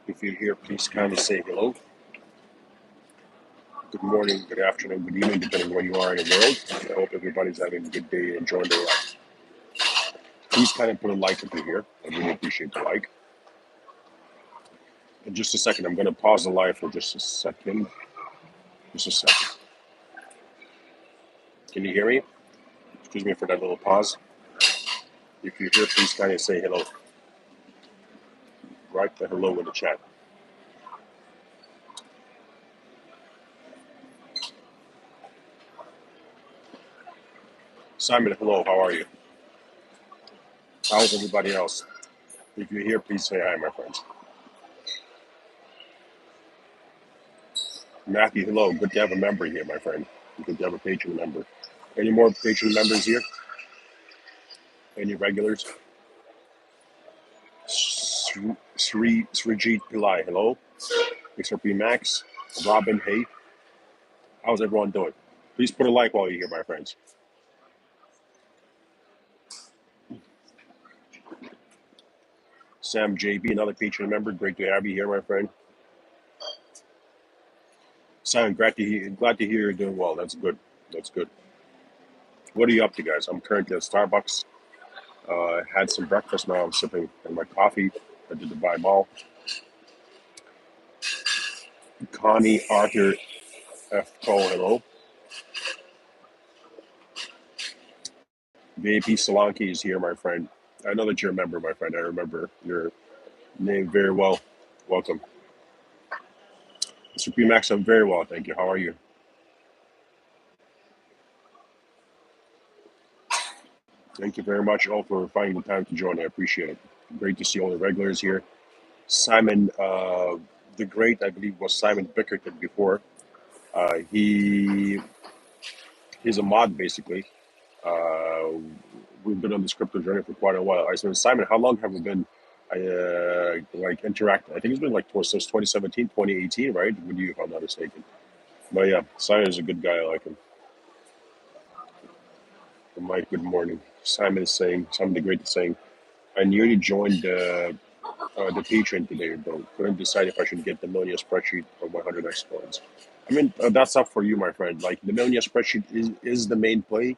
If you're here, please kindly say hello. Good morning, good afternoon, good evening, depending where you are in the world. I hope everybody's having a good day and enjoying their life. Please kind of put a like if you're here. I really appreciate the like. In just a second, I'm going to pause the live for just a second. Just a second. Can you hear me? Excuse me for that little pause. If you're here, please kind of say hello. Write the hello in the chat. Simon, hello. How are you? How's everybody else? If you're here, please say hi, my friends. Matthew, hello. Good to have a member here, my friend. Good to have a patron member. Any more patron members here? Any regulars? Srijit Pillai, hello. XRP Max, Robin, hey. How's everyone doing? Please put a like while you're here, my friends. Sam JB, another patron member. Great to have you here, my friend. Simon, glad to hear you're doing well. That's good. That's good. What are you up to, guys? I'm currently at Starbucks. Had some breakfast. Now I'm sipping on my coffee at the Dubai Mall. Connie Arthur F. Cole, hello. VP Solanki is here, my friend. I know that you're a member, my friend. I remember your name very well. Welcome. Mr. Max, I'm very well, thank you. How are you? Thank you very much all for finding the time to join. I appreciate it. Great to see all the regulars here. Simon, the great, I believe, was Simon Bickerton before. He's a mod, basically. We've been on this crypto journey for quite a while. I said, Simon, how long have we been interacting? I think it's been since 2017, 2018, right? With you, if I'm not mistaken. But yeah, Simon is a good guy. I like him. Mike, good morning. Simon the Great is saying, I nearly joined the Patreon today, but couldn't decide if I should get the Millionaire spreadsheet or 100x coins. I mean, that's up for you, my friend. Like, the Millionaire spreadsheet is the main play.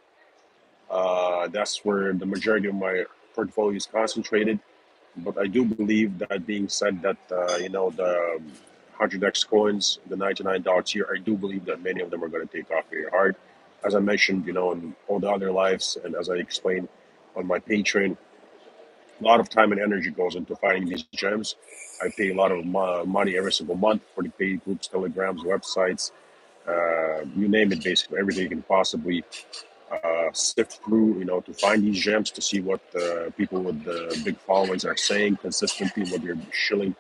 That's where the majority of my portfolio is concentrated. But I do believe that being said that, the 100x coins, the $99 here, I do believe that many of them are going to take off very hard. As I mentioned, in all the other lives, and as I explained on my Patreon, a lot of time and energy goes into finding these gems. I pay a lot of money every single month for the paid groups, telegrams, websites, you name it, basically everything you can possibly sift through, to find these gems, to see what people with the big followings are saying consistently, what they're shilling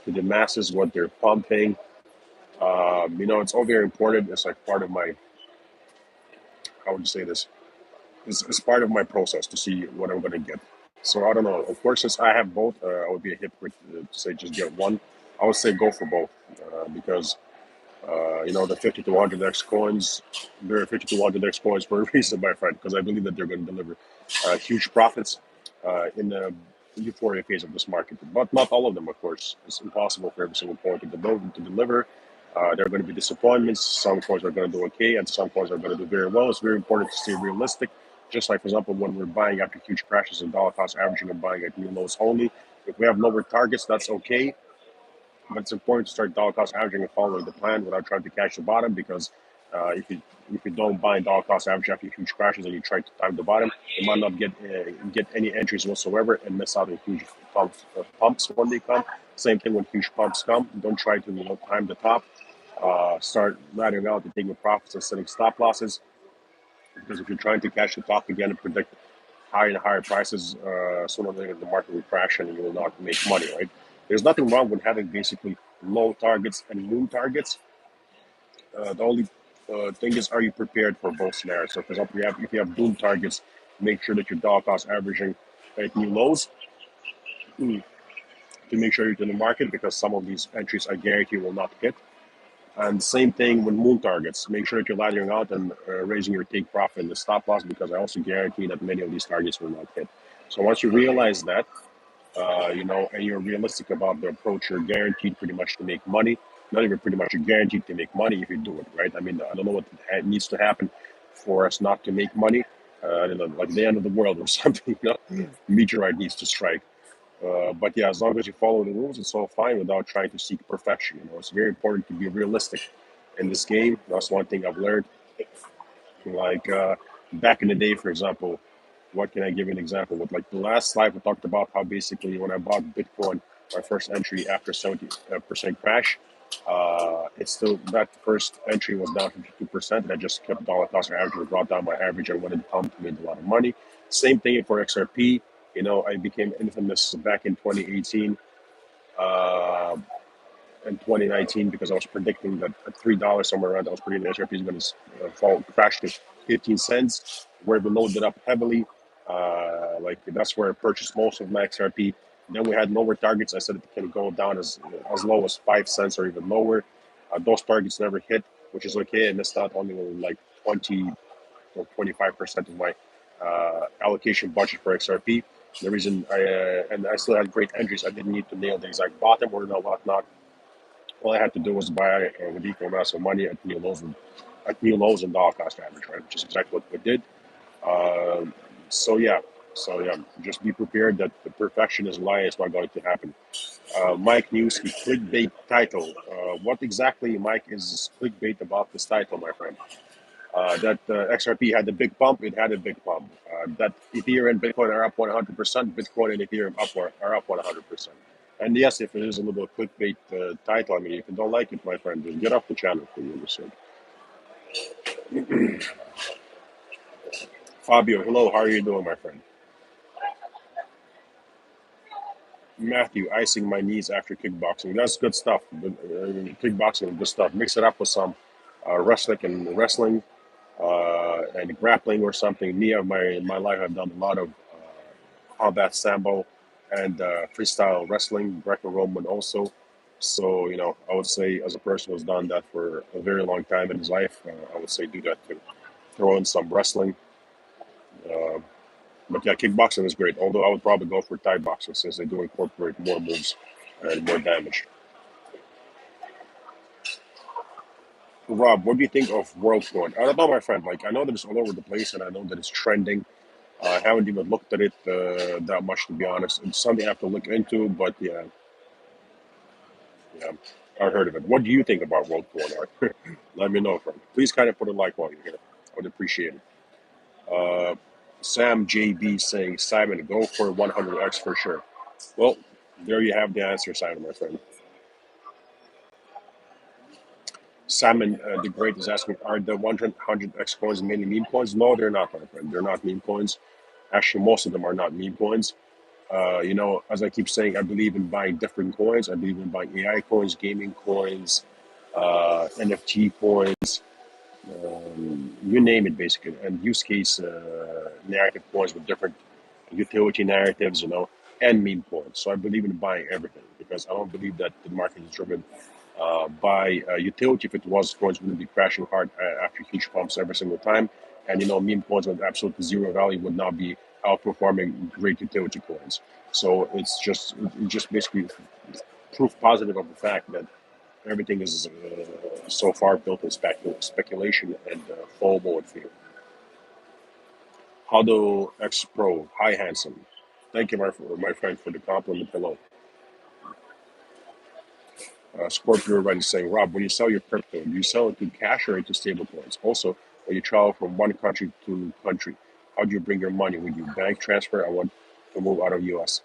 to the masses, what they're pumping. It's all very important. It's like part of my, how would you say this? It's part of my process to see what I'm going to get. So I don't know. Of course, since I have both, I would be a hypocrite to say just get one. I would say go for both because the 50 to 100x coins, there are 50 to 100x coins for a reason, my friend, because I believe that they're going to deliver huge profits in the euphoria phase of this market. But not all of them, of course. It's impossible for every single coin to deliver. There are going to be disappointments. Some coins are going to do okay, and some coins are going to do very well. It's very important to stay realistic. Just like, for example, when we're buying after huge crashes and dollar cost averaging and buying at new lows only. If we have lower targets, that's okay. But it's important to start dollar cost averaging and following the plan without trying to catch the bottom, because if you don't buy dollar cost average after huge crashes and you try to time the bottom, you might not get any entries whatsoever and miss out on huge pumps when they come. Same thing when huge pumps come. Don't try to time the top. Start laddering out and taking profits and setting stop losses, because if you're trying to catch the top again and predict higher and higher prices, sooner or later the market will crash and you will not make money, right? There's nothing wrong with having basically low targets and moon targets. The only thing is, are you prepared for both scenarios? So, for example, if you have boom targets, make sure that your dollar cost averaging at new lows to make sure you're in the market, because some of these entries I guarantee will not hit. And same thing with moon targets. Make sure that you're laddering out and raising your take profit and the stop loss, because I also guarantee that many of these targets will not hit. So once you realize that, and you're realistic about the approach, you're guaranteed pretty much to make money. Not even pretty much, you're guaranteed to make money if you do it right. I mean, I don't know what needs to happen for us not to make money. I don't know, like the end of the world or something. Meteorite needs to strike. But yeah, as long as you follow the rules, it's all fine without trying to seek perfection. It's very important to be realistic in this game. That's one thing I've learned. Like back in the day, for example, what can I give you an example with? Like the last slide, we talked about how basically when I bought Bitcoin, my first entry after 70% crash, it's still that first entry was down 52%. And I just kept dollar cost average, brought down my average. I went and pumped, made a lot of money. Same thing for XRP. I became infamous back in 2018 and 2019 because I was predicting that at $3 somewhere around, I was predicting XRP is going to fall, crash to 15 cents. Where we loaded up heavily, like that's where I purchased most of my XRP. Then we had lower targets. I said it can go down as low as 5 cents or even lower. Those targets never hit, which is okay. I missed out only like 20 or 25% of my allocation budget for XRP. The reason and I still had great entries. I didn't need to nail the exact bottom or whatnot. All I had to do was buy with equal amounts of money at new lows and dollar cost average, right? Which is exactly what we did. Um, so yeah, just be prepared that the perfection is a lie. It's not going to happen. Mike Newski, clickbait title. What exactly, Mike, is clickbait about this title, my friend? That XRP had a big pump. It had a big pump. That Ethereum and Bitcoin are up 100%. Bitcoin and Ethereum are up 100%. And yes, if it is a little clickbait title, I mean, if you don't like it, my friend, just get off the channel for you. So, Fabio, hello, how are you doing, my friend? Matthew, icing my knees after kickboxing. That's good stuff. Kickboxing, good stuff. Mix it up with some wrestling and grappling or something. Me, in my life, I've done a lot of combat sambo and freestyle wrestling, Greco-Roman also. So, I would say as a person who's done that for a very long time in his life, I would say do that too. Throw in some wrestling. Uh, but yeah, kickboxing is great. Although I would probably go for Thai boxing since they do incorporate more moves and more damage. Rob, what do you think of WorldCoin? I don't know, my friend. Like, I know that it's all over the place and I know that it's trending. I haven't even looked at it that much, to be honest. It's something I have to look into, but yeah, yeah, I've heard of it. What do you think about World War Art? Let me know, friend. Please kind of put a like while you're here. I would appreciate it. Uh, Sam JB saying, Simon, go for 100x for sure. Well, there you have the answer, Simon, my friend. Simon the Great is asking, are the 100x coins mainly meme coins? No, they're not, my friend. They're not meme coins. Actually, most of them are not meme coins. As I keep saying, I believe in buying different coins. I believe in buying AI coins, gaming coins, NFT coins, you name it, basically, and use case narrative coins with different utility narratives, and meme coins. So I believe in buying everything because I don't believe that the market is driven by utility. If it was, coins wouldn't be crashing hard after huge pumps every single time. And meme coins with absolutely zero value would not be outperforming great utility coins. So it's just basically proof positive of the fact that everything is so far built in speculation and FOMO and fear. Huddle X Pro, hi handsome. Thank you, my friend, for the compliment below. Scorpio already saying, Rob, when you sell your crypto, do you sell it to cash or into stable coins? Also, when you travel from one country to country, how do you bring your money? When you bank transfer, I want to move out of US.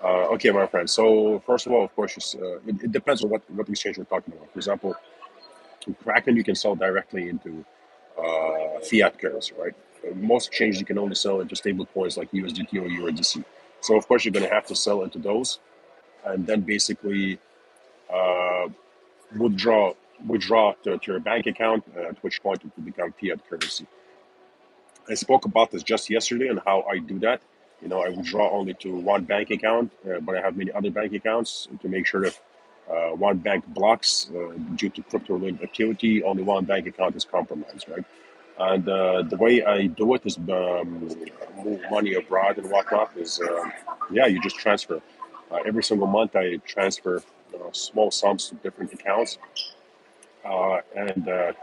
Okay, my friend. So first of all, of course, it depends on what exchange we're talking about. For example, in Kraken, you can sell directly into fiat currency, right? Most exchanges you can only sell into stable coins like USDT or USDC. So of course, you're going to have to sell into those, and then basically uh, withdraw withdraw to your bank account, at which point it will become fiat currency. I spoke about this just yesterday and how I do that. I withdraw only to one bank account, but I have many other bank accounts to make sure that one bank blocks due to crypto-related activity, only one bank account is compromised, right? And the way I do it is move money abroad and whatnot is, yeah, you just transfer. Every single month, I transfer small sums to different accounts, and it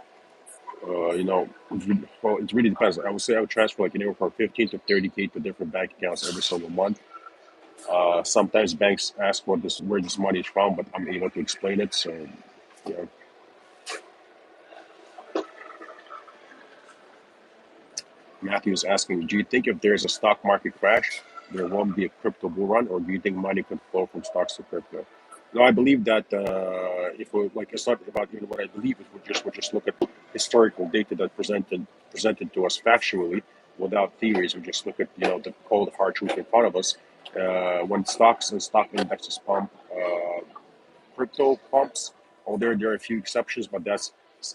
really depends. I would say I would transfer like anywhere from 15 to 30K to different bank accounts every single month. Sometimes banks ask where this money is from, but I'm able to explain it. So, you know, Matthew is asking, do you think if there's a stock market crash, there won't be a crypto bull run, or do you think money could flow from stocks to crypto? No, I believe that if we like, it's not about even what I believe. If we just look at historical data that presented to us factually, without theories. We just look at the cold hard truth in front of us. When stocks and stock indexes pump, crypto pumps. Oh, there are a few exceptions, but that's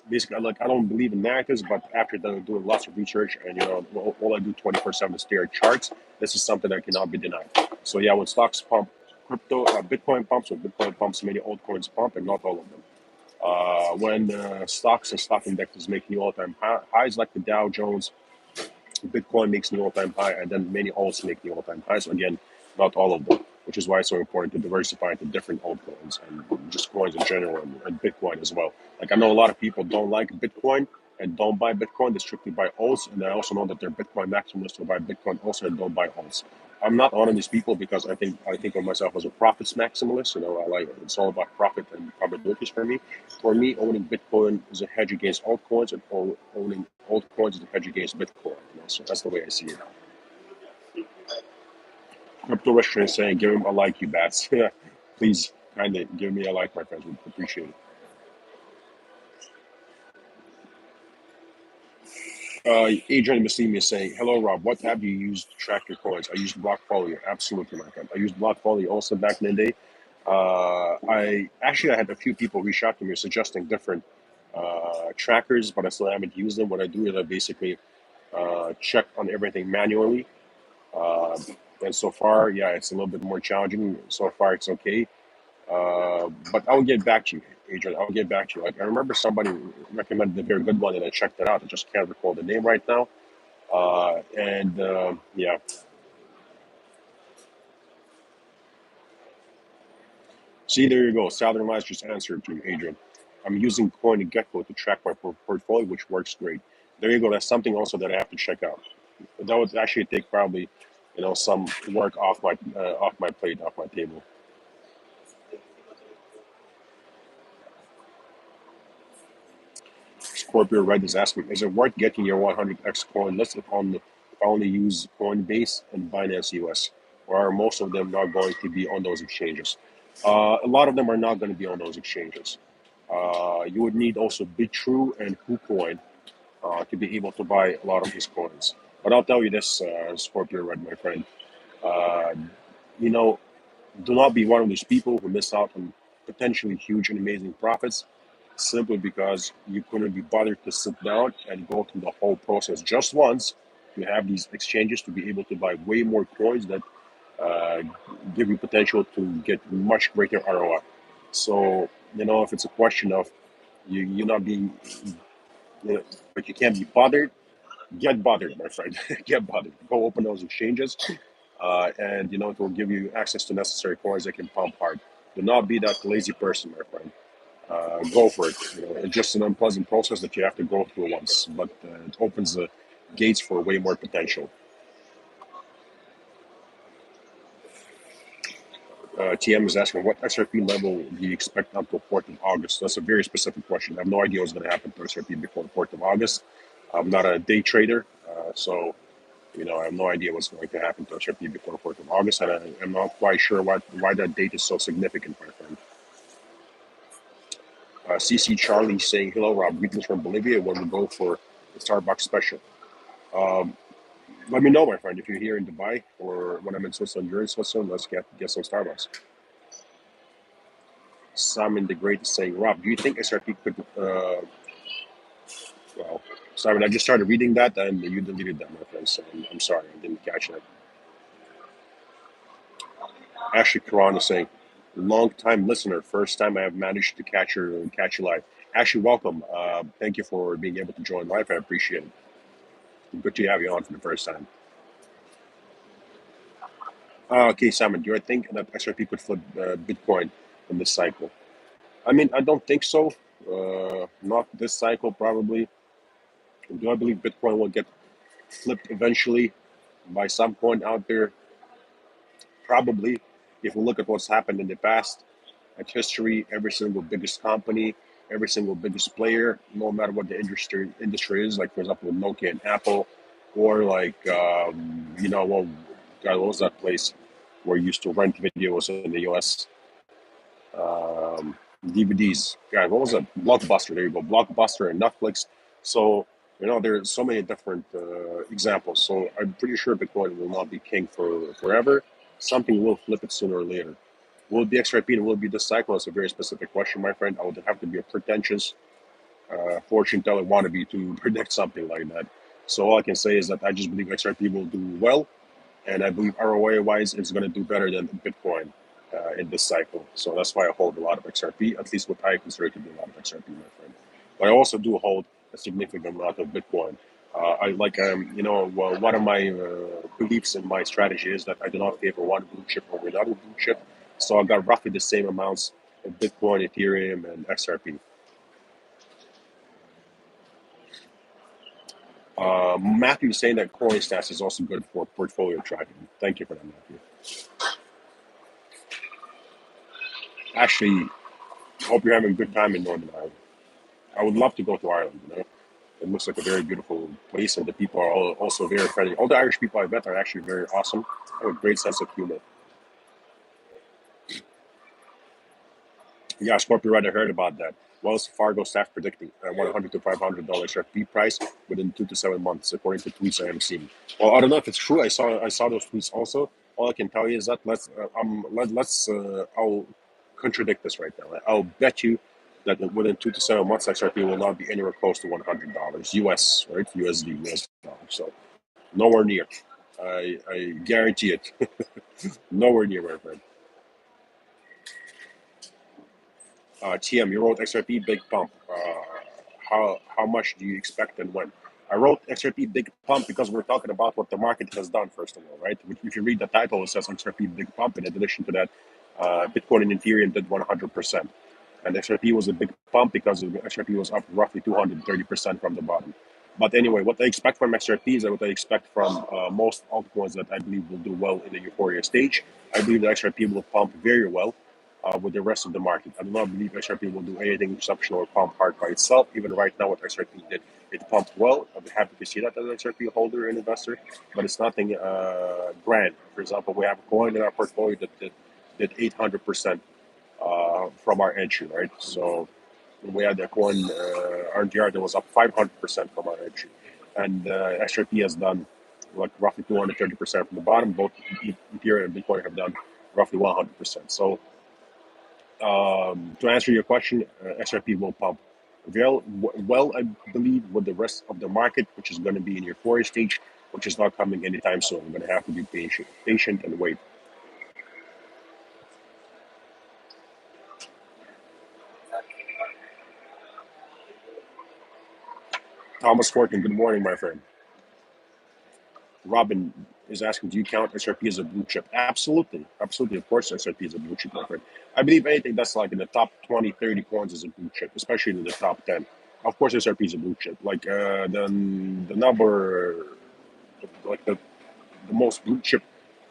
basically like I don't believe in narratives. But after doing lots of research and all I do 24/7 is stare at charts. This is something that cannot be denied. So yeah, when stocks pump, Bitcoin pumps, when Bitcoin pumps, many altcoins pump, and not all of them. When stocks and stock indexes make new all-time highs, like the Dow Jones, Bitcoin makes new all-time high, and then many alts make new all-time highs. So again, not all of them, which is why it's so important to diversify into different altcoins and just coins in general, and Bitcoin as well. Like I know a lot of people don't like Bitcoin and don't buy Bitcoin; they strictly buy alts, and I also know that they're Bitcoin maximalists who buy Bitcoin also and don't buy alts. I'm not one of these people because I think of myself as a profits maximalist. I like it's all about profit and probabilities for me. For me, owning Bitcoin is a hedge against altcoins, and owning altcoins is a hedge against Bitcoin. So that's the way I see it. Crypto restaurant is saying, "Give him a like, you bats." Please, kind of give me a like, my friends. We appreciate it. Adrian Massimi is saying, "Hello, Rob. What app do you use to track your coins?" I use Blockfolio. Absolutely, my friend. I used Blockfolio also back in the day. I had a few people reach out to me suggesting different trackers, but I still haven't used them. What I do is I basically check on everything manually. Uh, and so far, yeah, it's a little bit more challenging. So far, it's okay. But I'll get back to you, Adrian. I'll get back to you. Like I remember somebody recommended a very good one, and I checked it out. I just can't recall the name right now. And yeah, see, there you go. Southern Lights just answered to you, Adrian. I'm using CoinGecko to track my portfolio, which works great. There you go. That's something also that I have to check out. That would actually take probably, some work off my plate, off my table. Scorpio Red is asking, is it worth getting your 100x coin listed on the if I only use Coinbase and Binance US? Or are most of them not going to be on those exchanges? A lot of them are not going to be on those exchanges. You would need also BitTrue and KuCoin to be able to buy a lot of these coins. But I'll tell you this, Scorpio Red, my friend. Uh, you know, do not be one of those people who miss out on potentially huge and amazing profits simply because you couldn't be bothered to sit down and go through the whole process just once to have these exchanges to be able to buy way more coins that uh, give you potential to get much greater ROI. So, if it's a question of you not being, but you can't be bothered, get bothered, my friend. Get bothered. Go open those exchanges, and it will give you access to necessary coins that can pump hard. Do not be that lazy person, my friend. Go for it. It's just an unpleasant process that you have to go through once, but it opens the gates for way more potential. TM is asking, what XRP level do you expect until 4th of August? That's a very specific question. I have no idea what's going to happen to XRP before the 4th of August. I'm not a day trader, so I have no idea what's going to happen to XRP before the 4th of August, and I'm not quite sure why that date is so significant, my friend. CC Charlie saying, hello, Rob. Greetings from Bolivia. When we go for the Starbucks special. Um, Let me know, my friend, if you're here in Dubai or when I'm in Switzerland, you're in Switzerland. Let's get some Starbucks. Simon the Great is saying, Rob, do you think SRP could? Well, Simon, I just started reading that and you deleted that, my friend. So I'm sorry, I didn't catch that. Ashley Karan is saying, long time listener, first time I have managed to catch you live. Ashley, welcome. Thank you for being able to join live. I appreciate it. Good to have you on for the first time. Okay, Simon, do you think that XRP could flip Bitcoin in this cycle? I mean, I don't think so. Not this cycle, probably. Do I believe Bitcoin will get flipped eventually by some point out there? Probably. If we look at what's happened in the past, at history, every single biggest company, every single biggest player, no matter what the industry is, like for example with Nokia and Apple, or like well, God, what was that place where you used to rent videos in the US? DVDs. God, what was it? Blockbuster. There you go. Blockbuster and Netflix. So there's so many different examples. So I'm pretty sure Bitcoin will not be king for forever. Something will flip it sooner or later. Will it be XRP and will it be this cycle? It's a very specific question, my friend. I would have to be a pretentious fortune teller wannabe to predict something like that. So all I can say is that I just believe XRP will do well, and I believe ROI wise, it's going to do better than Bitcoin in this cycle. So that's why I hold a lot of XRP, at least what I consider to be a lot of XRP, my friend. But I also do hold a significant amount of Bitcoin. I like, well, one of my beliefs in my strategy is that I do not favor one blue chip over another blue chip. So I got roughly the same amounts of Bitcoin, Ethereum, and XRP. Matthew is saying that CoinStats is also good for portfolio tracking. Thank you for that, Matthew. Actually, hope you're having a good time in Northern Ireland. I would love to go to Ireland. It looks like a very beautiful place, and the people are also very friendly. All the Irish people I met are actually very awesome. Have a great sense of humor. Yeah, Scorpio, right, I heard about that. Wells Fargo staff predicting a $100 to $500 RFP price within 2 to 7 months, according to tweets I am seeing. Well, I don't know if it's true. I saw those tweets also. All I can tell you is that I'll contradict this right now. I'll bet you that within 2 to 7 months, XRP will not be anywhere close to $100 US, right? USD, US dollars. So nowhere near. I guarantee it. Nowhere near, my friend. TM, you wrote XRP big pump. How much do you expect and when? I wrote XRP big pump because we're talking about what the market has done, first of all, right? If you read the title, it says XRP big pump. In addition to that, Bitcoin and Ethereum did 100%. And XRP was a big pump because XRP was up roughly 230% from the bottom. But anyway, what I expect from XRP is what I expect from most altcoins that I believe will do well in the euphoria stage. I believe that XRP will pump very well with the rest of the market. I do not believe XRP will do anything exceptional or pump hard by itself. Even right now, what XRP did, it pumped well. I'm happy to see that as an XRP holder and investor, but it's nothing grand. For example, we have a coin in our portfolio that did 800% from our entry, right? So we had that coin, RDR, that was up 500% from our entry. And XRP has done like roughly 230% from the bottom. Both Ethereum and Bitcoin have done roughly 100%. So to answer your question, XRP will pump well, I believe, with the rest of the market, which is going to be in your forest stage, which is not coming anytime soon. We're going to have to be patient and wait. Thomas Fortin, good morning, my friend. Robin is asking, do you count SRP as a blue chip? Absolutely. Absolutely. Of course, SRP is a blue chip, my friend. I believe anything that's like in the top 20, 30 coins is a blue chip, especially in the top 10. Of course, SRP is a blue chip. Like the number, like the most blue chips,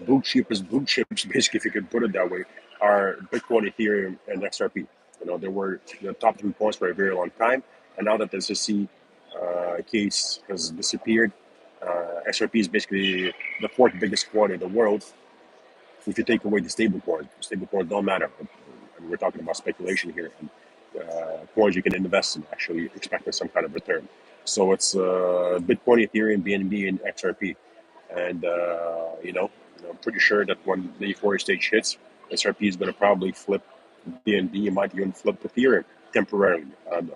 basically, if you could put it that way, are Bitcoin, Ethereum, and XRP. They were the top three coins for a very long time, and now that the SEC case has disappeared, XRP is basically the fourth biggest coin in the world. If you take away the stable coins don't matter. I mean, we're talking about speculation here, and coins you can invest in, actually expecting some kind of return. So it's Bitcoin, Ethereum, BNB, and XRP. And I'm pretty sure that when the euphoria stage hits, XRP is going to probably flip BNB. It might even flip Ethereum temporarily.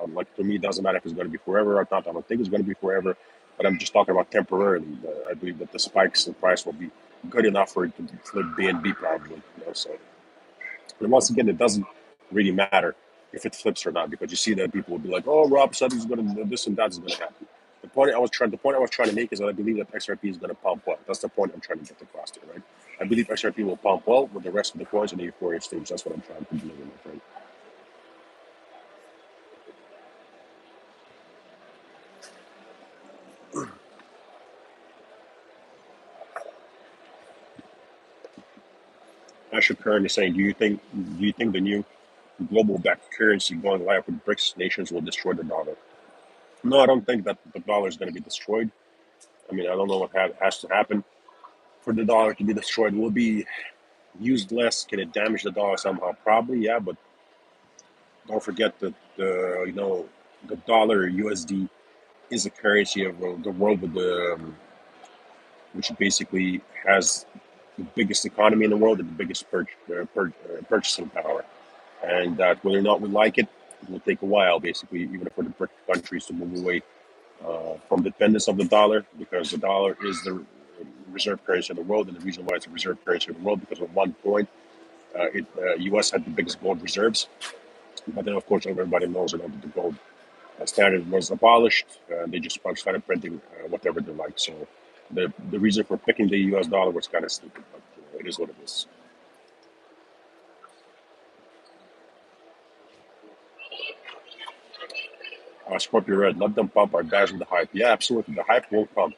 Like, to me, it doesn't matter if it's going to be forever or not. I don't think it's going to be forever, but I'm just talking about temporarily. I believe that the spikes in price will be good enough for it to flip BNB probably. So, and once again, it doesn't really matter if it flips or not, because you see that people will be like, "Oh, Rob said it's going to this and that is going to happen." The point I was trying to make is that I believe that XRP is going to pump well. That's the point I'm trying to get across here, right? I believe XRP will pump well with the rest of the coins in the euphoria stage. That's what I'm trying to deliver, my friend. Asher Curran is saying, do you think the new global backed currency going live with BRICS nations will destroy the dollar? No, I don't think that the dollar is going to be destroyed. I mean, I don't know what has to happen for the dollar to be destroyed. Will it be used less? Can it damage the dollar somehow? Probably, yeah. But don't forget that the dollar USD is a currency of the world with which basically has the biggest economy in the world and the biggest purchasing power. And that whether or not we like it, it will take a while, basically, even for the BRIC countries to move away from dependence of the dollar, because the dollar is the reserve currency of the world, and the reason why it's a reserve currency of the world because at one point, U.S. had the biggest gold reserves, but then of course everybody knows that the gold standard was abolished, and they just started printing whatever they like. So the reason for picking the U.S. dollar was kind of stupid, but it is what it is. Scorpio Red, let them pump our guys with the hype. Yeah, absolutely. The hype will come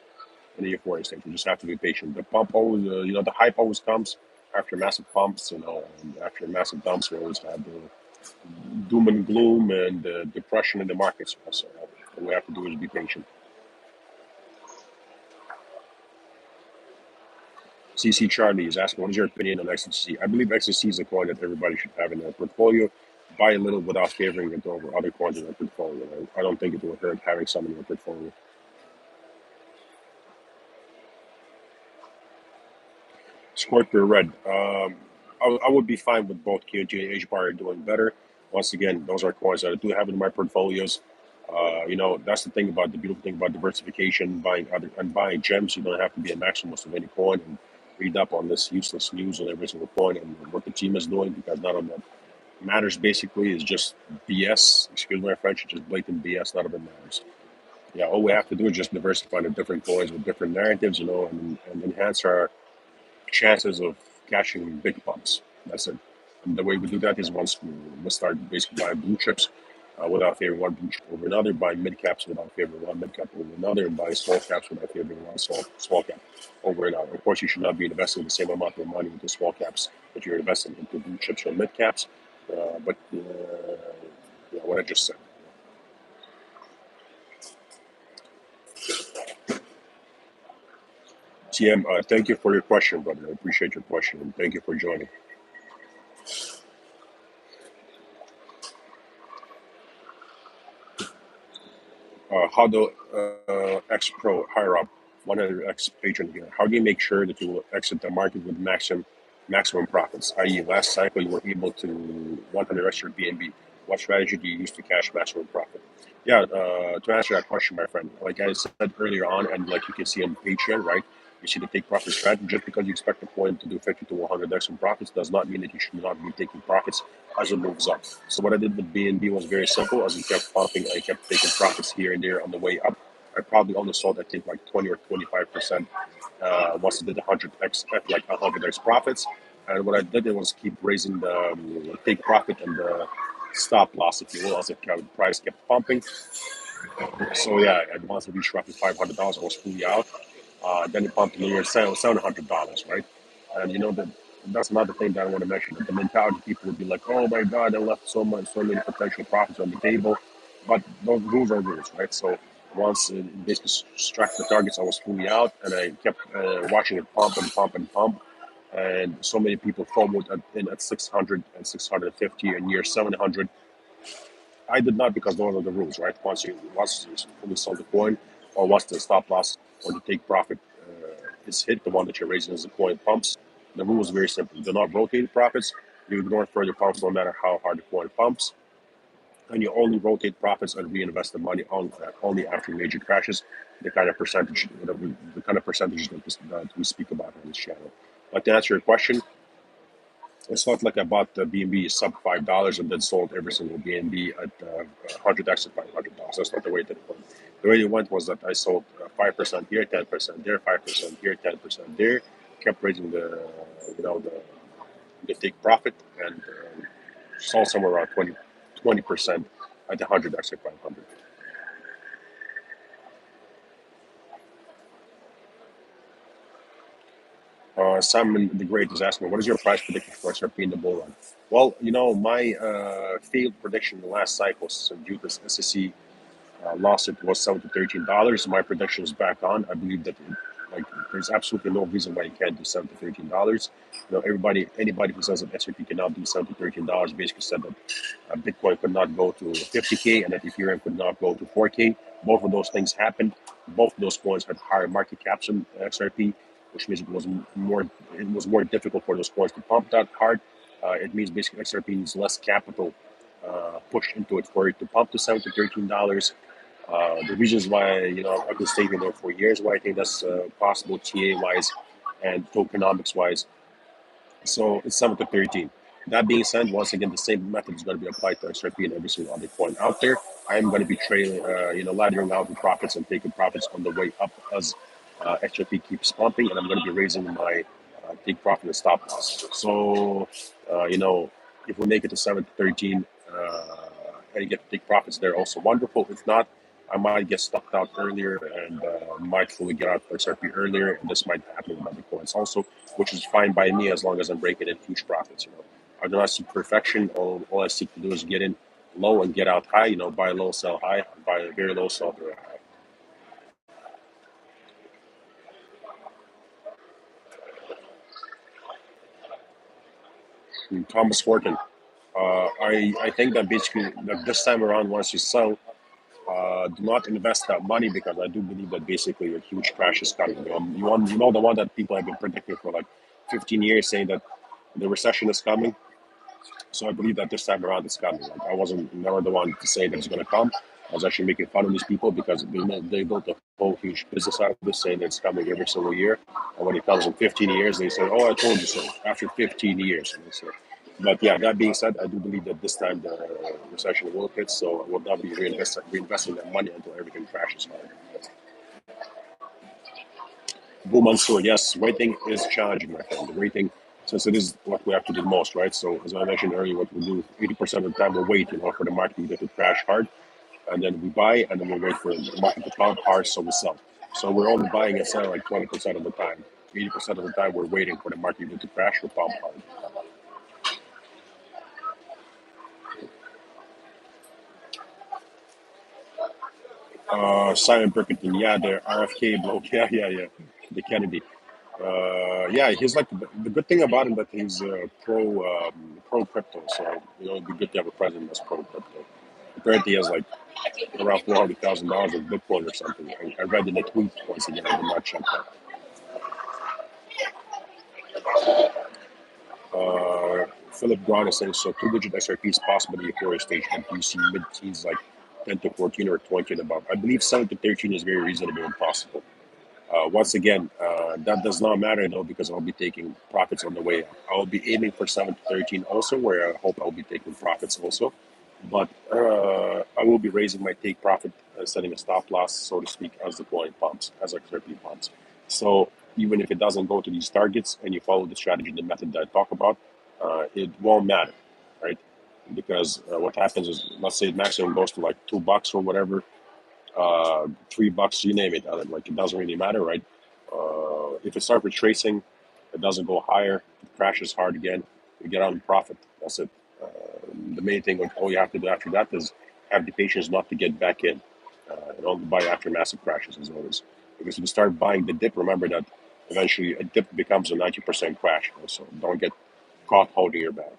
in the euphoria stage. You just have to be patient. The pump always, the hype always comes after massive pumps, and after massive dumps, we always have the doom and gloom and depression in the markets. So all we have to do is be patient. CC Charlie is asking, what is your opinion on XTC? I believe XTC is a coin that everybody should have in their portfolio. Buy a little without favoring it over other coins in their portfolio. I don't think it will hurt having some in your portfolio. Scorpio Red. I would be fine with both QNT and HBAR doing better. Once again, those are coins that I do have in my portfolios. That's the beautiful thing about diversification, buying gems. You don't have to be a maximalist of any coin and read up on this useless news on every single coin and what the team is doing, because none of that matters. Basically, is just BS. Excuse my French, it's just blatant BS. None of it matters. Yeah, all we have to do is just diversify the different coins with different narratives, and enhance our chances of catching big bumps. That's it. And the way we do that is once we start basically buying blue chips without favoring one blue chip over another, buying mid caps without favoring one mid cap over another, and buying small caps without favoring one small cap over another. Of course, you should not be investing the same amount of money into small caps that you're investing into blue chips or mid caps. But what I just said. TM, thank you for your question, brother. I appreciate your question, and thank you for joining. How do X Pro higher up 100X patron here? How do you make sure that you will exit the market with maximum profits? I.e., last cycle you were able to 100X your BNB. What strategy do you use to cash maximum profit? Yeah, to answer that question, my friend, like I said earlier on, and like you can see on Patreon, right? You see the take profit strategy. Just because you expect a coin to do 50 to 100X in profits does not mean that you should not be taking profits as it moves up. So what I did with BNB was very simple. As it kept pumping, I kept taking profits here and there on the way up. I probably only sold, I think, like 20 or 25% once it did 100X, like 100X profits. And what I did was keep raising the take profit and the stop loss, if you will, as the price kept pumping. So yeah, and once it reached roughly $500, I was fully out. Then it pumped near $700, right? And that's another thing that I want to mention. That the mentality people would be like, "Oh my God, I left so many potential profits on the table," but those rules are rules, right? So once it basically struck the targets, I was fully out, and I kept watching it pump and pump and pump. And so many people FOMOed at 600 and 650 and near 700. I did not, because those are the rules, right? Once you fully sold the coin, or once the stop loss or the take profit is hit, the one that you're raising as the coin pumps. The rule is very simple: do not rotate profits. You ignore further pumps, no matter how hard the coin pumps, and you only rotate profits and reinvest the money only after major crashes. The kind of percentage that we speak about on this channel. But to answer your question, it's not like I bought the BNB sub $5 and then sold every single BNB at 100x at $500. That's not the way to do it. The way it went was that I sold 5% here, 10% there, 5% here, 10% there, kept raising the take profit, and sold somewhere around 20% at the 100x or 500. Simon the Great is asking, what is your price prediction for SRP in the bull run? Well, my failed prediction in the last cycle, so due to SEC lawsuit, was $7 to $13. My prediction is back on. I believe that like there's absolutely no reason why you can't do $7 to $13. Anybody who says that SRP cannot do $7 to $13 basically said that Bitcoin could not go to 50K and that Ethereum could not go to 4K. Both of those things happened. Both of those coins had higher market caps than XRP, which means it was more difficult for those coins to pump that hard. It means basically XRP needs less capital pushed into it for it to pump to $7 to $13. The reasons why I've been stating there for years why I think that's possible TA wise and tokenomics wise. So it's 7 to 13. That being said, once again, the same method is going to be applied to XRP and every single other coin out there. I am going to be trailing, laddering out the profits and taking profits on the way up as XRP keeps pumping, and I'm going to be raising my take profit and stop loss. So, if we make it to 7 to 13 and get to take profits there, also wonderful. If not, I might get stopped out earlier and might fully get out for XRP earlier, and this might happen with other coins also, which is fine by me as long as I'm breaking in huge profits. I do not seek perfection. All I seek to do is get in low and get out high. Buy low, sell high, buy very low, sell very high. And Thomas Fortin, I think that basically that this time around, once you sell, do not invest that money because I do believe that basically a huge crash is coming. The one that people have been predicting for like 15 years, saying that the recession is coming. So I believe that this time around it's coming. Like I wasn't never the one to say that it's going to come. I was actually making fun of these people because they built a whole huge business out of this, saying that it's coming every single year. And when it comes in 15 years, they say, "Oh, I told you so." After 15 years, but yeah, that being said, I do believe that this time the recession will hit. So I will not be reinvesting that money until everything crashes hard. Bull Mansour, yes, waiting is challenging, my friend. Waiting, since it is what we have to do most, right? So as I mentioned earlier, what we do 80% of the time we wait, for the market either to crash hard, and then we buy, and then we wait for the market to pump hard, so we sell. So we're only buying and selling like 20% of the time. 80% of the time we're waiting for the market either to crash or pump hard. Simon Perkington, yeah, the RFK bloke, yeah, the Kennedy. Yeah, he's like the good thing about him that he's pro crypto. So it'd be good to have a president that's pro crypto. Apparently, he has like around $400,000 of Bitcoin or something. I read in a tweet once again. I did not check that. Philip Braun is saying so. Two-digit XRP is possible in the Euphoria stage, and you see mid-teens like 10 to 14 or 20 and above. I believe 7 to 13 is very reasonable and possible. Once again, that does not matter though because I'll be taking profits on the way up. I'll be aiming for 7 to 13 also, where I hope I'll be taking profits also. But I will be raising my take profit, setting a stop loss, so to speak, as the coin pumps, as XRP pumps. So even if it doesn't go to these targets and you follow the strategy, the method that I talk about, it won't matter, right? Because what happens is, let's say maximum goes to like $2 or whatever, $3, you name it. Like it doesn't really matter, right? If it starts retracing, it doesn't go higher. It crashes hard again. You get out in profit. That's it. The main thing, like, all you have to do after that is have the patience not to get back in, and only buy after massive crashes as always. Because if you start buying the dip, remember that eventually a dip becomes a 90% crash. So don't get caught holding your bag.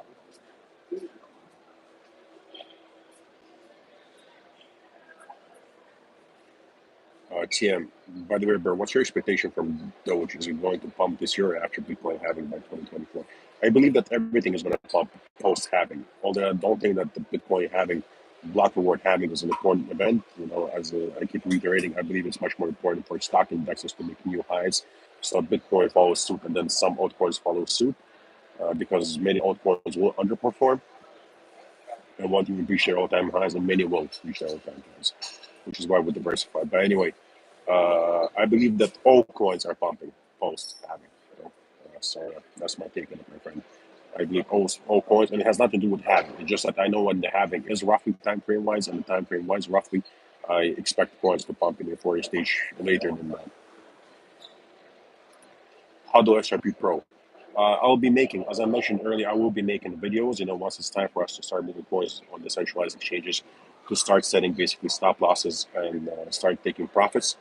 TM, by the way, bro, what's your expectation from Doge? Is it going to pump this year or after Bitcoin halving by 2024? I believe that everything is going to pump post halving. Although I don't think that the Bitcoin halving, block reward halving is an important event. As I keep reiterating, I believe it's much more important for stock indexes to make new highs. So Bitcoin follows suit, and then some altcoins follow suit because many altcoins will underperform and want to reach their all-time highs, and many won't reach their all-time highs. which is why we diversify. But anyway, I believe that all coins are pumping post halving. You know? So that's my take on it, my friend. I believe all coins, and it has nothing to do with halving. It's just that I know what the halving is roughly time frame wise, and the time frame wise, roughly, I expect coins to pump in the euphoria stage later than that. How do XRP Pro? I'll be making, as I mentioned earlier, I will be making videos. You know, once it's time for us to start moving coins on the centralized exchanges, to start setting basically stop losses and start taking profits.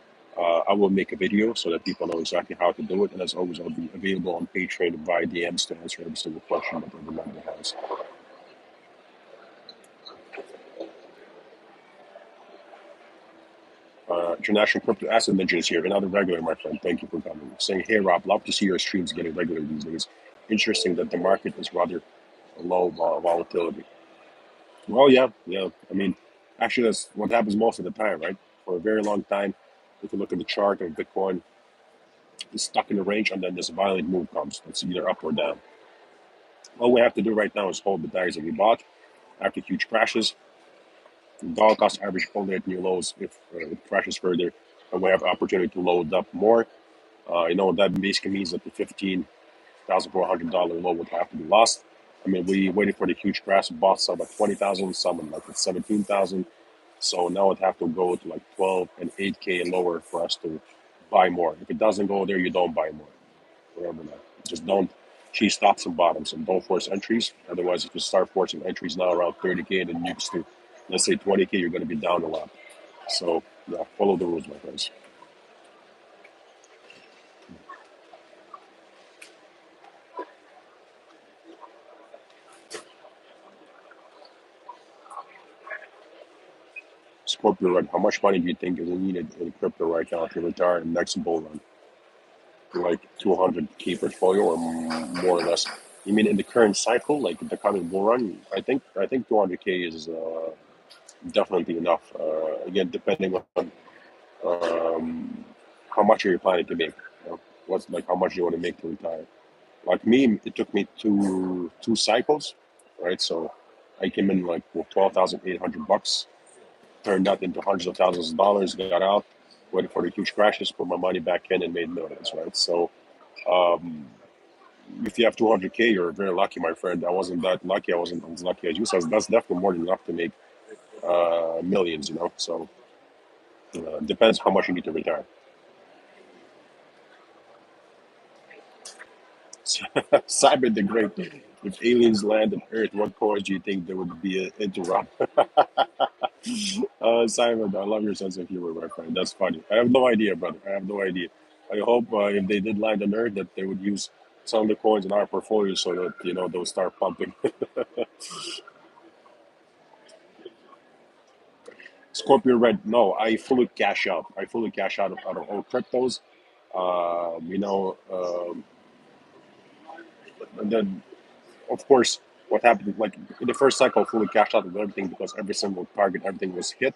I will make a video so that people know exactly how to do it. And as always, I'll be available on Patreon via DMs to answer every single question that everyone has. International Crypto Asset Ninja is here. Another regular, my friend. Thank you for coming. Saying, hey, Rob, love to see your streams getting regular these days. Interesting that the market is rather low volatility. Well, yeah, yeah. I mean, actually, that's what happens most of the time, right? For a very long time, if you look at the chart of Bitcoin, it's stuck in a range, and then this violent move comes. It's either up or down. All we have to do right now is hold the bags that we bought after huge crashes. Dollar cost average only at new lows if it crashes further, and we have opportunity to load up more. You know, that basically means that the $15,400 low would have to be lost. I mean, we waited for the huge crash, bought some at 20,000, some at like 17,000. So now it'd have to go to like 12 and 8K and lower for us to buy more. If it doesn't go there, you don't buy more. Remember that. Just don't chase tops and bottoms and don't force entries. Otherwise, if you start forcing entries now around 30K, then you to, let's say 20K, you're going to be down a lot. So, yeah, follow the rules, my friends. Scorpio, right? How much money do you think is needed in crypto right now to retire in the next bull run? Like 200K portfolio or more or less? You mean in the current cycle, like the coming bull run? I think 200K is definitely enough. Again, depending on um, how much are you planning to make? You know? What's like how much you want to make to retire? Like me, it took me two cycles, right? So I came in like with $12,800, turned that into hundreds of thousands of dollars, got out, waited for the huge crashes, put my money back in, and made millions, right? So um, if you have 200K, you're very lucky, my friend. I wasn't that lucky. I wasn't as lucky as you. So that's definitely more than enough to make millions, you know. So depends how much you need to retire. Cyber the Great. If aliens land on Earth, what course do you think there would be an interrupt? Simon, I love your sense of humor, my friend. That's funny. I have no idea, brother. I have no idea. I hope if they did land on Earth, that they would use some of the coins in our portfolio so that they'll start pumping. Scorpio Red, no, I fully cash out. I fully cash out of all cryptos. And then of course, what happened, like in the first cycle, I fully cashed out of everything because every single target, everything was hit.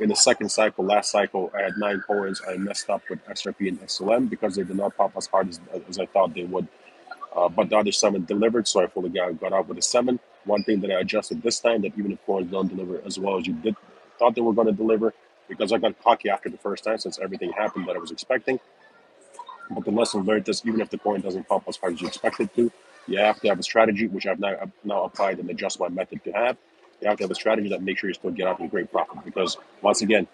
In the second cycle, last cycle, I had 9 coins. I messed up with XRP and XLM because they did not pop as hard as I thought they would. But the other 7 delivered, so I fully got out with a 7. One thing that I adjusted this time, that even if coins don't deliver as well as you did thought they were going to deliver, because I got cocky after the first time since everything happened that I was expecting. But the lesson learned is even if the coin doesn't pump as hard as you expect it to, you have to have a strategy, which I've now applied and adjust my method to have. You have to have a strategy that makes sure you still get out with great profit. Because once again,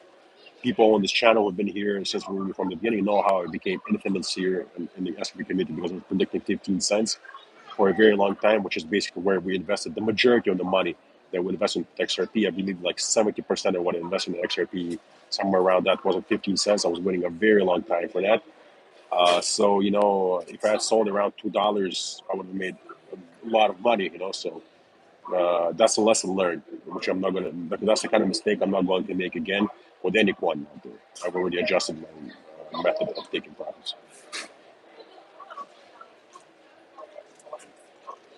people on this channel who have been here since we were from the beginning know how I became infamous here in the SRP community because I was predicting 15 cents for a very long time, which is basically where we invested the majority of the money that we invested in XRP. I believe like 70% of what I invested in XRP, somewhere around that, wasn't 15 cents. I was waiting a very long time for that. So if I had sold around $2, I would have made a lot of money. So that's a lesson learned, which I'm not gonna. That's the kind of mistake I'm not going to make again with any coin out there. I've already adjusted my method of taking profits.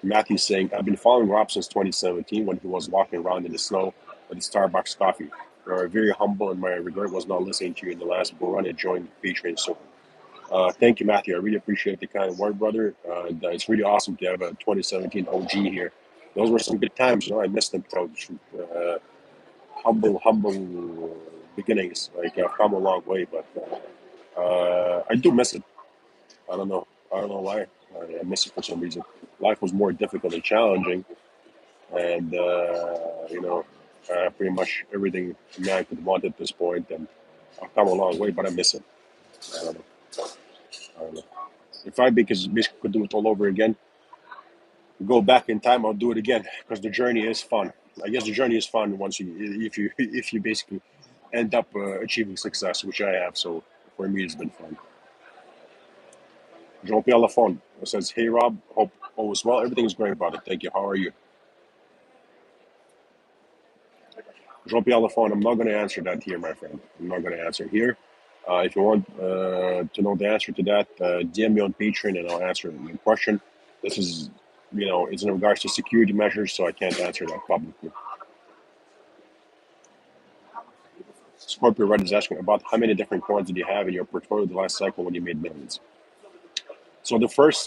Matthew's saying, I've been following Rob since 2017 when he was walking around in the snow with his Starbucks coffee. You are very humble, and my regret was not listening to you in the last bull run and joined Patreon soon. Thank you, Matthew. I really appreciate the kind word, brother. It's really awesome to have a 2017 OG here. Those were some good times. I missed them. Humble beginnings. Like I've come a long way, but I do miss it. I don't know. I don't know why. I miss it for some reason. Life was more difficult and challenging, and pretty much everything a man could want at this point. And I've come a long way, but I miss it. I don't know. I don't know. If I basically could do it all over again, go back in time, I'll do it again because the journey is fun. I guess the journey is fun once you if you basically end up achieving success, which I have. So for me, it's been fun. Jean-Pierre Lafont says, "Hey Rob, hope all is well. Everything is great, brother. Thank you. How are you?" Jean-Pierre Lafont, I'm not going to answer that here, my friend. I'm not going to answer here. If you want to know the answer to that, DM me on Patreon and I'll answer your question. This is, it's in regards to security measures, so I can't answer that publicly. Scorpio Red is asking about how many different coins did you have in your portfolio the last cycle when you made millions? So uh, the first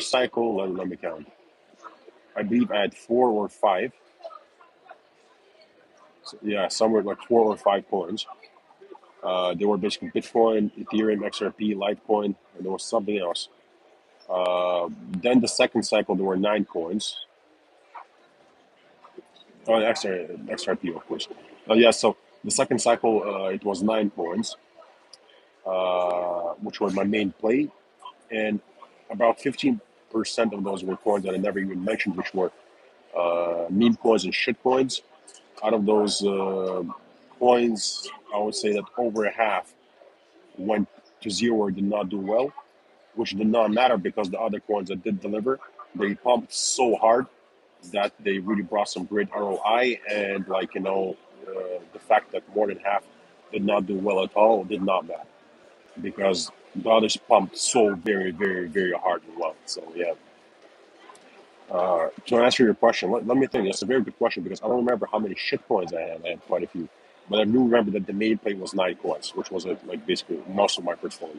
cycle, let me count. I believe I had four or five. So, yeah, somewhere like four or five coins. They were basically Bitcoin, Ethereum, XRP, Litecoin, and there was something else. Then the second cycle, there were nine coins. Oh, XRP, of course. Yeah, so the second cycle, it was nine coins, which were my main play. And about 15% of those were coins that I never even mentioned, which were meme coins and shit coins. Out of those coins, I would say that over half went to zero or did not do well, which did not matter because the other coins that did deliver, they pumped so hard that they really brought some great ROI. And the fact that more than half did not do well at all did not matter because the others pumped so very, very, very hard and well. So yeah. To answer your question, let me think. That's a very good question because I don't remember how many shit coins I had. I had quite a few, but I do remember that the main play was nine coins, which was like basically most of my portfolio.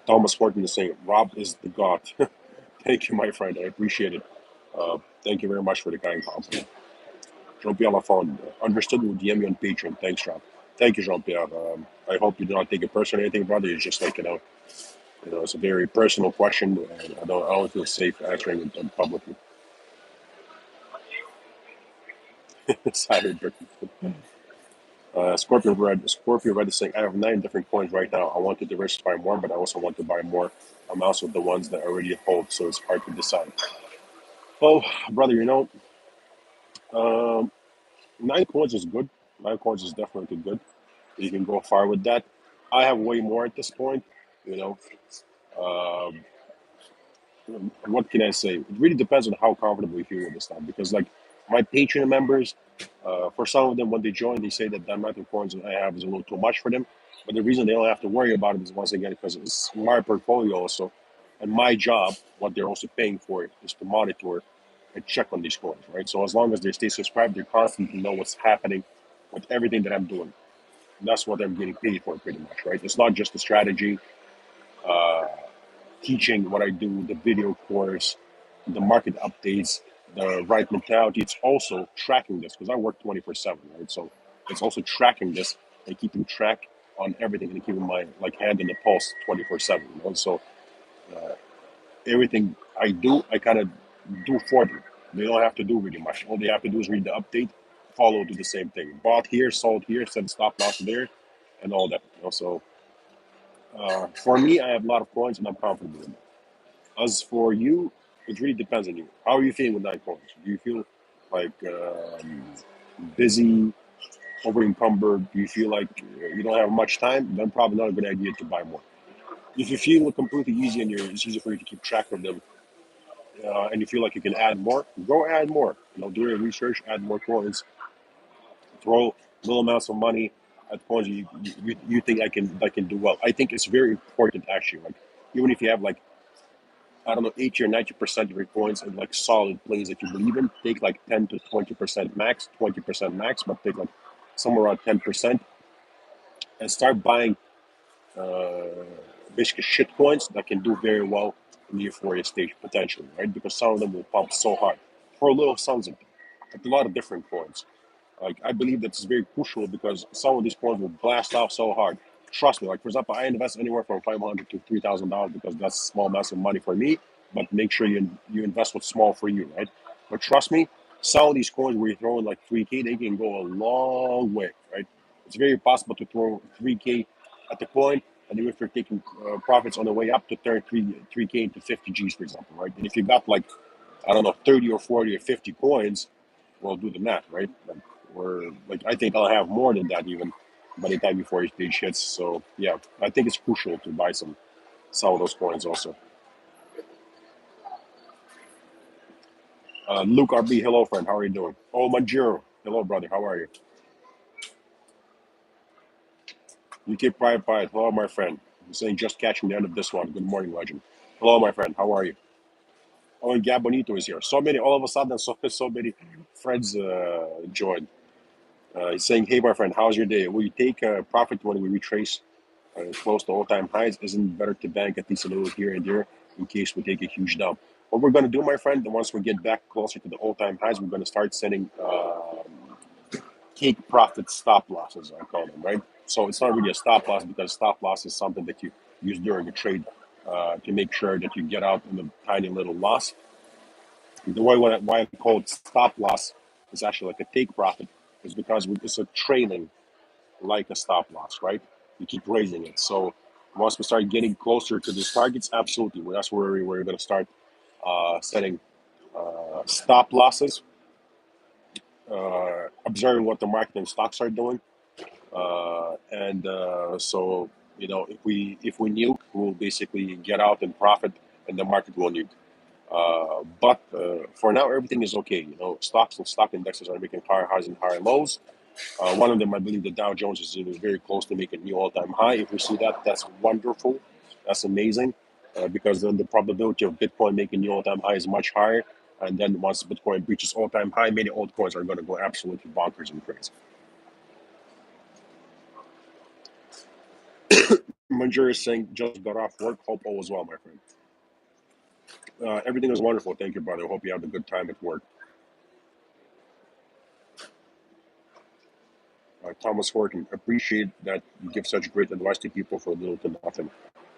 Thomas Horton is saying, "Rob is the god." Thank you, my friend. I appreciate it. Thank you very much for the kind compliment. Jean-Pierre Lafond, understood with DM on Patreon. Thanks, Rob. Thank you, Jean-Pierre. I hope you do not take it personally or anything, brother. It's just like, it's a very personal question, and I don't feel safe answering it publicly. Cyber Scorpio Red is saying, I have nine different coins right now. I want to diversify more, but I also want to buy more amounts of the ones that I already hold, so it's hard to decide. Well, brother, um, nine coins is good. Nine coins is definitely good. You can go far with that. I have way more at this point. You know, um, what can I say? It really depends on how comfortable you feel with this stuff. Because like my Patreon members, for some of them, when they join, they say that the amount of coins that I have is a little too much for them. But the reason they don't have to worry about it is once again because it's my portfolio also, and my job. What they're also paying for is to monitor and check on these coins, right? So as long as they stay subscribed, they're constantly know what's happening with everything that I'm doing. And that's what I'm getting paid for, pretty much, right? It's not just the strategy. Uh, Teaching what I do, the video course, the market updates, the right mentality. It's also tracking this because I work 24/7, right? So it's also tracking this and keeping track on everything and keeping my like hand in the pulse 24/7. So everything I do, I kind of do for them. They don't have to do really much. All they have to do is read the update, follow do the same thing. Bought here, sold here, set stop loss there, and all that. So for me, I have a lot of coins and I'm comfortable with it. As for you, it really depends on you. How are you feeling with nine coins? Do you feel like busy, over encumbered? Do you feel like you don't have much time? Then probably not a good idea to buy more. If you feel completely easy and it's easy for you to keep track of them, and you feel like you can add more, go add more. Do your research, add more coins, throw little amounts of money at coins you think I can do well. I think it's very important actually. Like even if you have like I don't know, 80 or 90% of your coins in like solid plays that you believe in. Take like 10 to 20% max, 20% max, but take like somewhere around 10% and start buying uh, basically shit coins that can do very well in the euphoria stage potentially, right? Because some of them will pump so hard for little sums of them. at a lot of different coins. Like I believe that's very crucial because some of these coins will blast off so hard. Trust me. Like for example, I invest anywhere from $500 to $3,000 because that's small, massive money for me. But make sure you invest what's small for you, right? But trust me, some of these coins where you throw in like 3K, they can go a long way, right? It's very possible to throw 3K at the coin, and even if you're taking profits on the way up to turn 3K into 50 Gs, for example, right? And if you got like I don't know 30 or 40 or 50 coins, well, do the math, right? Like, or like I think I'll have more than that even by the time before it stage hits. So yeah, I think it's crucial to buy some of those coins also. Luke RB, hello friend, how are you doing? Oh Manjiro, hello brother, how are you? UK Private Pilot, hello my friend. I'm saying just catching the end of this one. Good morning, legend. Hello my friend, how are you? Oh, and Gabonito is here. So many, all of a sudden, so many friends joined. He's saying, "Hey, my friend, how's your day? Will you take a profit when we retrace close to all-time highs? Isn't it better to bank at least a little here and there in case we take a huge dump?" What we're going to do, my friend, once we get back closer to the all-time highs, we're going to start setting take profit stop losses, I call them, right? So it's not really a stop loss because stop loss is something that you use during a trade to make sure that you get out in a tiny little loss. The why I call it stop loss is actually like a take profit is because it's a trailing like a stop loss, right? You keep raising it. So once we start getting closer to these targets, absolutely, that's where we're going to start setting stop losses, observing what the market and stocks are doing, and so if we nuke, we'll basically get out and profit, and the market will nuke. But for now, everything is okay. Stocks and stock indexes are making higher highs and higher lows. One of them, I believe, the Dow Jones is even very close to making a new all-time high. If we see that, that's wonderful. That's amazing, because then the probability of Bitcoin making new all-time high is much higher. And then once Bitcoin breaches all-time high, many altcoins are going to go absolutely bonkers and crazy. Manjur is saying, just got off work. Hope all is well, my friend. Everything is wonderful. Thank you, brother. Hope you have a good time at work. Thomas Horton, appreciate that you give such great advice to people for little to nothing.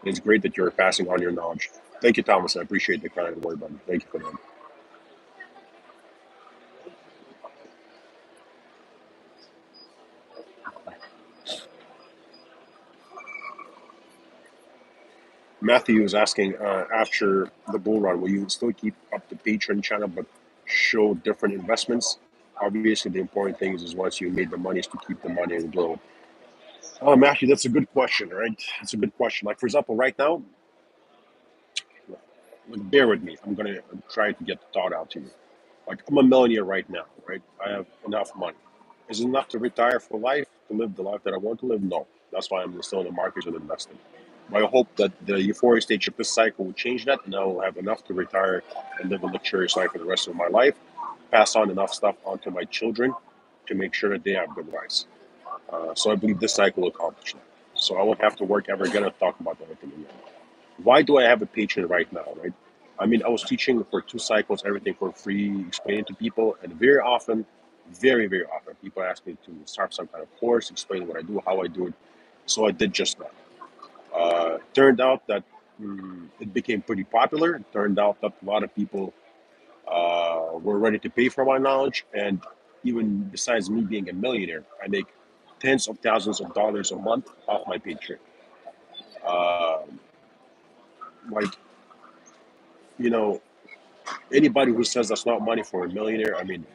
It's great that you're passing on your knowledge. Thank you, Thomas. I appreciate the kind word, buddy. Thank you for that. Matthew is asking, after the bull run, will you still keep up the Patreon channel but show different investments? Obviously, the important thing is once you made the money is to keep the money and grow. Oh, Matthew, that's a good question, right? That's a good question. Like, for example, right now, like, bear with me. I'm going to try to get the thought out to you. Like, I'm a millionaire right now, right? I have enough money. Is it enough to retire for life, to live the life that I want to live? No. That's why I'm still in the market and investing. I hope that the euphoria stage of this cycle will change that, and I will have enough to retire and live a luxurious life for the rest of my life, pass on enough stuff onto my children to make sure that they have good lives. So I believe this cycle will accomplish that. So I won't have to work ever again and talk about anything again. Why do I have a Patreon right now, right? I mean, I was teaching for 2 cycles, everything for free, explaining to people, and very often, very, very often, people ask me to start some kind of course, explain what I do, how I do it. So I did just that. Turned out that it became pretty popular. It turned out that a lot of people were ready to pay for my knowledge. And even besides me being a millionaire, I make tens of thousands of dollars a month off my Patreon. Uh, like, you know, anybody who says that's not money for a millionaire, I mean,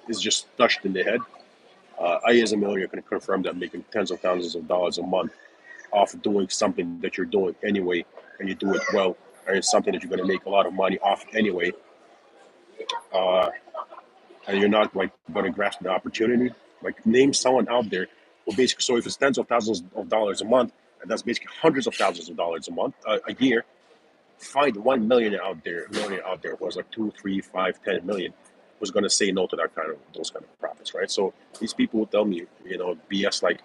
is just touched in the head. I, as a millionaire, can confirm that making tens of thousands of dollars a month off doing something that you're doing anyway, and you do it well, and it's something that you're going to make a lot of money off anyway, uh, and you're not like going to grasp the opportunity. Like, name someone out there who basically, so if it's tens of thousands of dollars a month, and that's basically hundreds of thousands of dollars a month, a year, find 1 millionaire out there, who has like 2, 3, 5, 10 million, who's going to say no to that kind of those kind of profits, right? So these people will tell me, BS like,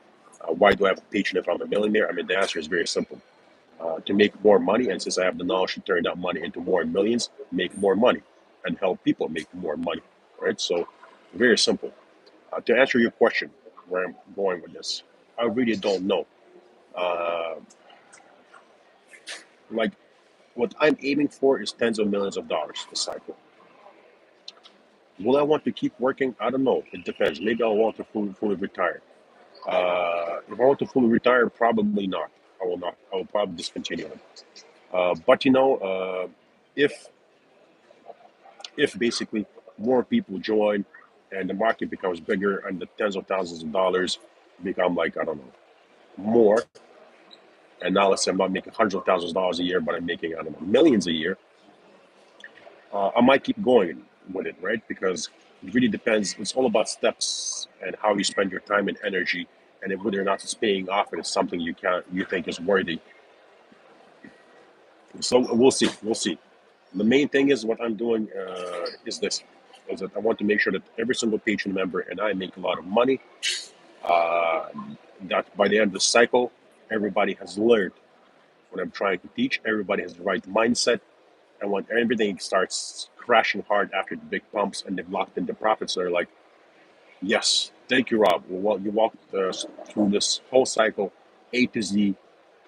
why do I have a patron if I'm a millionaire? I mean, the answer is very simple. To make more money, and since I have the knowledge to turn that money into more millions, make more money, and help people make more money. right? So very simple. To answer your question, where I'm going with this, I really don't know. Uh, like what I'm aiming for is tens of millions of dollars this cycle. Will I want to keep working? I don't know. It depends. Maybe I'll want to fully retire. If I want to fully retire, probably not. I will not. I will probably discontinue it. But if basically more people join and the market becomes bigger and the tens of thousands of dollars become like, I don't know, more, and now let's say I'm not making hundreds of thousands of dollars a year, but I'm making, I don't know, millions a year, I might keep going with it, right? Because it really depends. It's all about steps and how you spend your time and energy, and if whether or not it's paying off and it's something you think is worthy. So we'll see. We'll see. The main thing is what I'm doing is this: is that I want to make sure that every single patron member and I make a lot of money. Uh, that by the end of the cycle, everybody has learned what I'm trying to teach. Everybody has the right mindset. And when everything starts crashing hard after the big pumps and they've locked in the profits, they're like, yes, thank you, Rob. Well, you walked through this whole cycle, A to Z.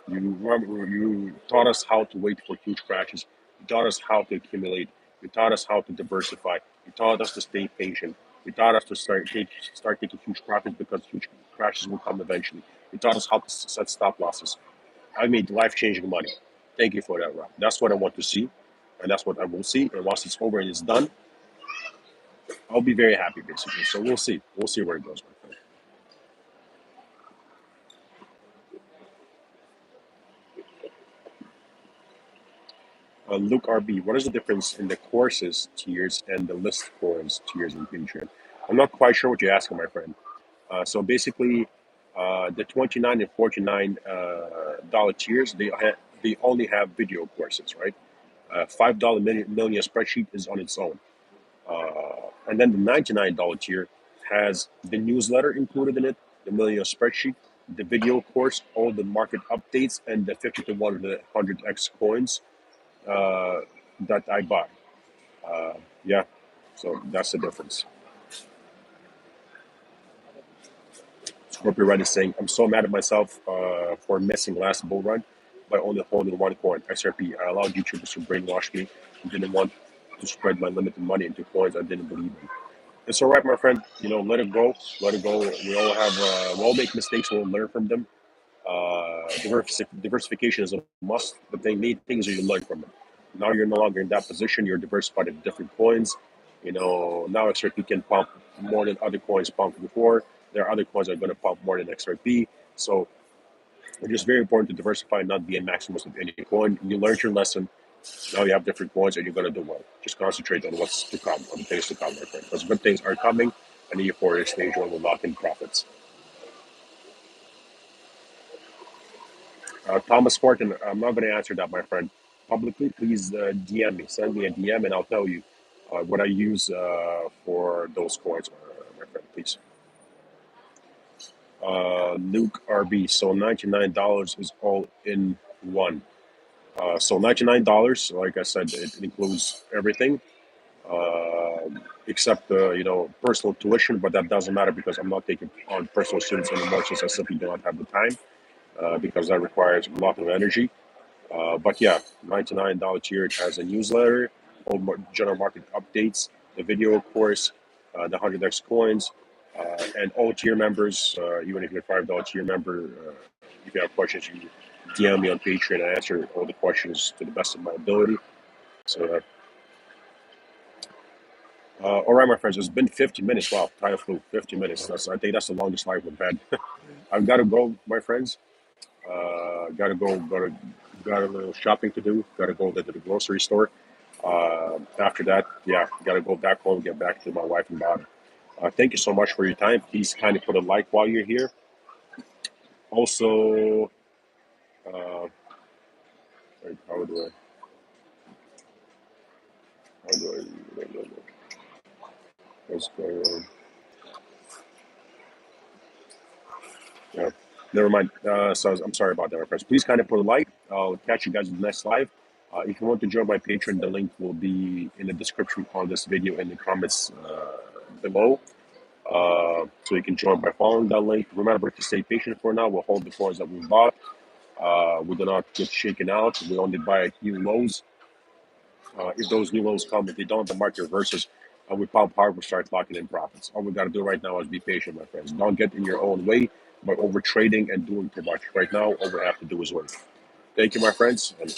You taught us how to wait for huge crashes. You taught us how to accumulate. You taught us how to diversify. You taught us to stay patient. You taught us to start taking huge profits because huge crashes will come eventually. You taught us how to set stop losses. I made life-changing money. Thank you for that, Rob. That's what I want to see, and that's what I will see. And once it's over and it's done, I'll be very happy, basically. So we'll see. We'll see where it goes, my friend. Luke RB, what is the difference in the courses tiers and the list course tiers in Patreon? I'm not quite sure what you're asking, my friend. So basically, the 29 and 49 dollar tiers, they only have video courses, right? $5 million spreadsheet is on its own. And then the $99 tier has the newsletter included in it, the million spreadsheet, the video course, all the market updates, and the 50 to 100x coins uh, that I buy. Yeah, so that's the difference. Scorpio Red is saying, I'm so mad at myself for missing last bull run by only holding one coin, XRP. I allowed YouTubers to brainwash me and didn't want to spread my limited money into coins I didn't believe in. It's all right, my friend. Let it go. Let it go. We all make mistakes. We'll learn from them. Diversification is a must. But the main thing is you learn from it. Now you're no longer in that position. You're diversified in different coins. Now XRP can pump more than other coins pumped before. There are other coins that are going to pump more than XRP. So it's just very important to diversify and not be a maximalist of any coin. You learned your lesson. Now you have different coins and you're going to do well. Just concentrate on what's to come, on the things to come, my friend. Because good things are coming and the euphoria stage one will lock in profits. Thomas Fortin, I'm not going to answer that, my friend. Publicly, please DM me. Send me a DM and I'll tell you what I use for those coins, my friend, please. Luke RB, so $99 is all in one. So $99, like I said, it includes everything except personal tuition, but that doesn't matter because I'm not taking on personal students anymore since I simply do not have the time because that requires a lot of energy. But yeah, $99 tier. It has a newsletter, all general market updates, the video course, the 100x coins, and all tier members, even if you're a $5 tier member, if you have questions, you DM me on Patreon. I answer all the questions to the best of my ability. So all right, my friends, it's been 50 minutes. Wow, time flew 50 minutes. I think that's the longest live we've had. I've got to go, my friends. Got to go. Got a little shopping to do. Got to go to the grocery store. After that, yeah, got to go back home, get back to my wife and daughter. Thank you so much for your time. Please kind of put a like while you're here. Also, uh, how do I? How do I? What's going on? Yeah. Never mind. So I'm sorry about that, my friends. Please kind of put a like. I'll catch you guys in the next live. If you want to join my Patreon, the link will be in the description on this video in the comments below. So you can join by following that link. Remember to stay patient for now. We'll hold the coins that we bought. We do not get shaken out. We only buy at new lows. If those new lows come, if they don't, the market reverses and we pump hard, we start locking in profits. All we got to do right now is be patient, my friends. Don't get in your own way by over trading and doing too much. Right now, all we have to do is wait. Thank you, my friends. And